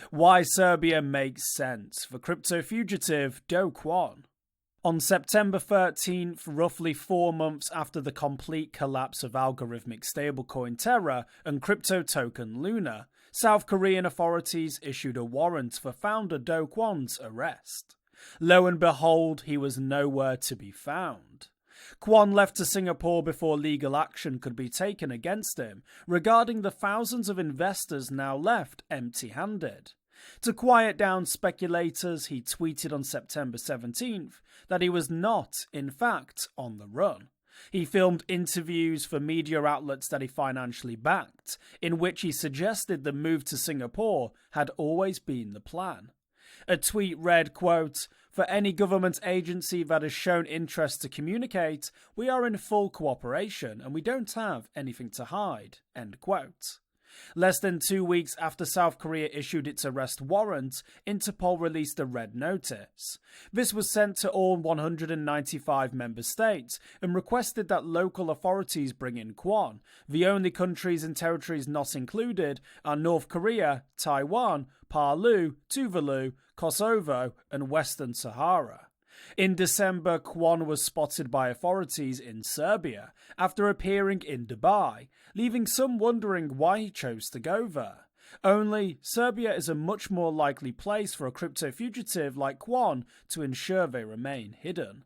Why Serbia makes sense for crypto fugitive Do Kwon. On September 13th, roughly 4 months after the complete collapse of algorithmic stablecoin Terra and crypto token Luna, South Korean authorities issued a warrant for founder Do Kwon's arrest. Lo and behold, he was nowhere to be found. Kwon left to Singapore before legal action could be taken against him regarding the thousands of investors now left empty-handed. To quiet down speculators, he tweeted on September 17th that he was not, in fact, on the run. He filmed interviews for media outlets that he financially backed, in which he suggested the move to Singapore had always been the plan. A tweet read, quote, "For any government agency that has shown interest to communicate, we are in full cooperation and we don't have anything to hide," end quote. Less than 2 weeks after South Korea issued its arrest warrant, Interpol released a red notice. This was sent to all 195 member states and requested that local authorities bring in Kwon. The only countries and territories not included are North Korea, Taiwan, Palau, Tuvalu, Kosovo, and Western Sahara. In December, Kwon was spotted by authorities in Serbia after appearing in Dubai, leaving some wondering why he chose to go there. Only, Serbia is a much more likely place for a crypto fugitive like Kwon to ensure they remain hidden.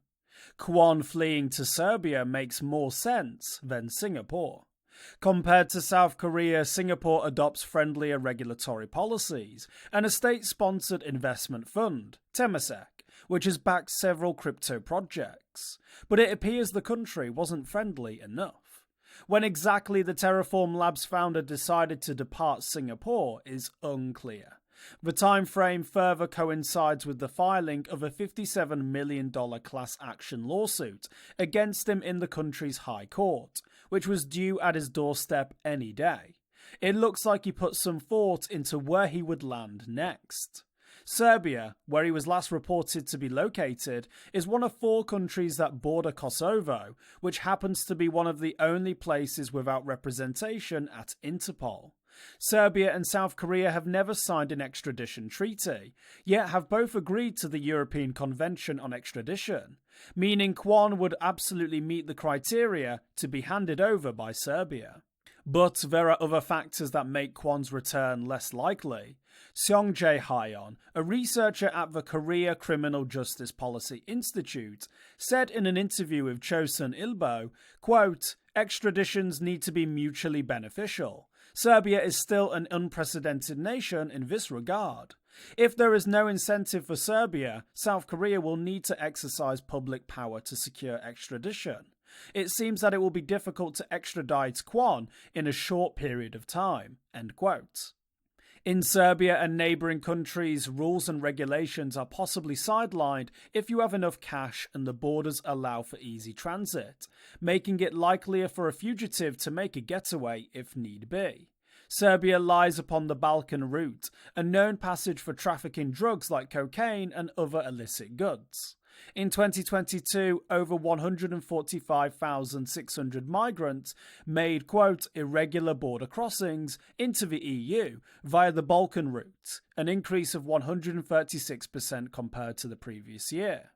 Kwon fleeing to Serbia makes more sense than Singapore. Compared to South Korea, Singapore adopts friendlier regulatory policies and a state-sponsored investment fund, Temasek, which has backed several crypto projects. But it appears the country wasn't friendly enough. When exactly the Terraform Labs founder decided to depart Singapore is unclear. The time frame further coincides with the filing of a $57 million class action lawsuit against him in the country's High Court, which was due at his doorstep any day. It looks like he put some thought into where he would land next. Serbia, where he was last reported to be located, is one of 4 countries that border Kosovo, which happens to be one of the only places without representation at Interpol. Serbia and South Korea have never signed an extradition treaty, yet have both agreed to the European Convention on Extradition, meaning Kwon would absolutely meet the criteria to be handed over by Serbia. But there are other factors that make Kwon's return less likely. Seong-jae Hyeon, a researcher at the Korea Criminal Justice Policy Institute, said in an interview with Chosun Ilbo, quote, "Extraditions need to be mutually beneficial. Serbia is still an unprecedented nation in this regard. If there is no incentive for Serbia, South Korea will need to exercise public power to secure extradition. It seems that it will be difficult to extradite Kwon in a short period of time," end quote. In Serbia and neighbouring countries, rules and regulations are possibly sidelined if you have enough cash and the borders allow for easy transit, making it likelier for a fugitive to make a getaway if need be. Serbia lies upon the Balkan route, a known passage for trafficking drugs like cocaine and other illicit goods. In 2022, over 145,600 migrants made, quote, "irregular border crossings" into the EU via the Balkan route, an increase of 136% compared to the previous year.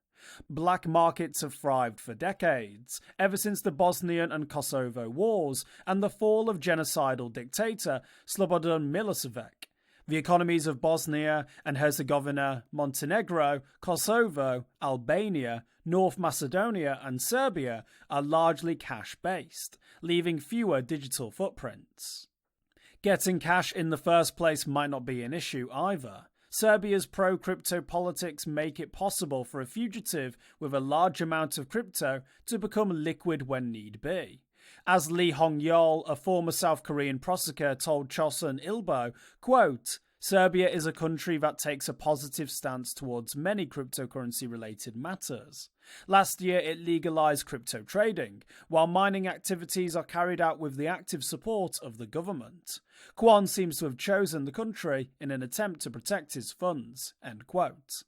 Black markets have thrived for decades, ever since the Bosnian and Kosovo wars and the fall of genocidal dictator Slobodan Milosevic. The economies of Bosnia and Herzegovina, Montenegro, Kosovo, Albania, North Macedonia and Serbia are largely cash-based, leaving fewer digital footprints. Getting cash in the first place might not be an issue either. Serbia's pro-crypto politics make it possible for a fugitive with a large amount of crypto to become liquid when need be. As Lee Hong-yeol, a former South Korean prosecutor, told Chosun Ilbo, quote, "Serbia is a country that takes a positive stance towards many cryptocurrency-related matters. Last year, it legalized crypto trading, while mining activities are carried out with the active support of the government. Kwon seems to have chosen the country in an attempt to protect his funds," end quote.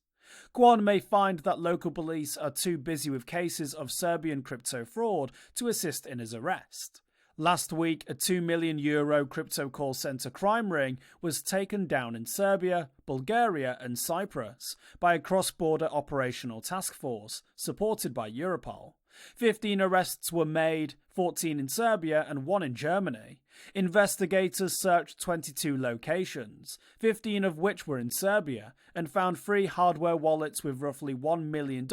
Kwon may find that local police are too busy with cases of Serbian crypto fraud to assist in his arrest. Last week, a €2 million crypto call centre crime ring was taken down in Serbia, Bulgaria and Cyprus by a cross-border operational task force supported by Europol. 15 arrests were made, 14 in Serbia and 1 in Germany. Investigators searched 22 locations, 15 of which were in Serbia, and found 3 hardware wallets with roughly $1 million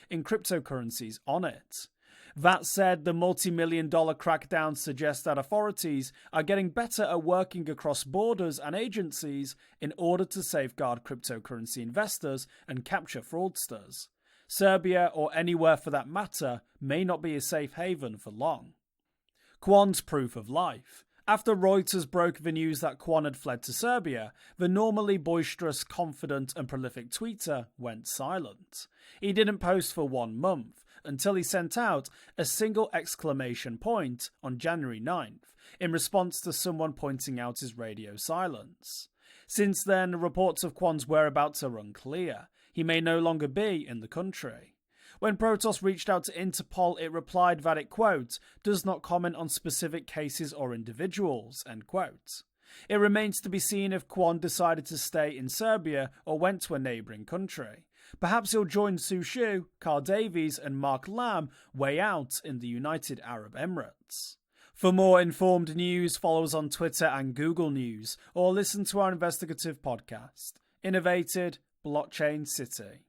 in cryptocurrencies on it. That said, the multi-million-dollar crackdown suggests that authorities are getting better at working across borders and agencies in order to safeguard cryptocurrency investors and capture fraudsters. Serbia, or anywhere for that matter, may not be a safe haven for long. Kwon's proof of life. After Reuters broke the news that Kwon had fled to Serbia, the normally boisterous, confident and prolific tweeter went silent. He didn't post for 1 month, until he sent out a single exclamation point on January 9th, in response to someone pointing out his radio silence. Since then, reports of Kwon's whereabouts are unclear. He may no longer be in the country. When Protos reached out to Interpol, it replied that it, quote, does not comment on specific cases or individuals, end quote. It remains to be seen if Kwon decided to stay in Serbia or went to a neighbouring country. Perhaps he'll join Su Shu, Carl Davies and Mark Lamb way out in the United Arab Emirates. For more informed news, follow us on Twitter and Google News, or listen to our investigative podcast, Innovated Blockchain City.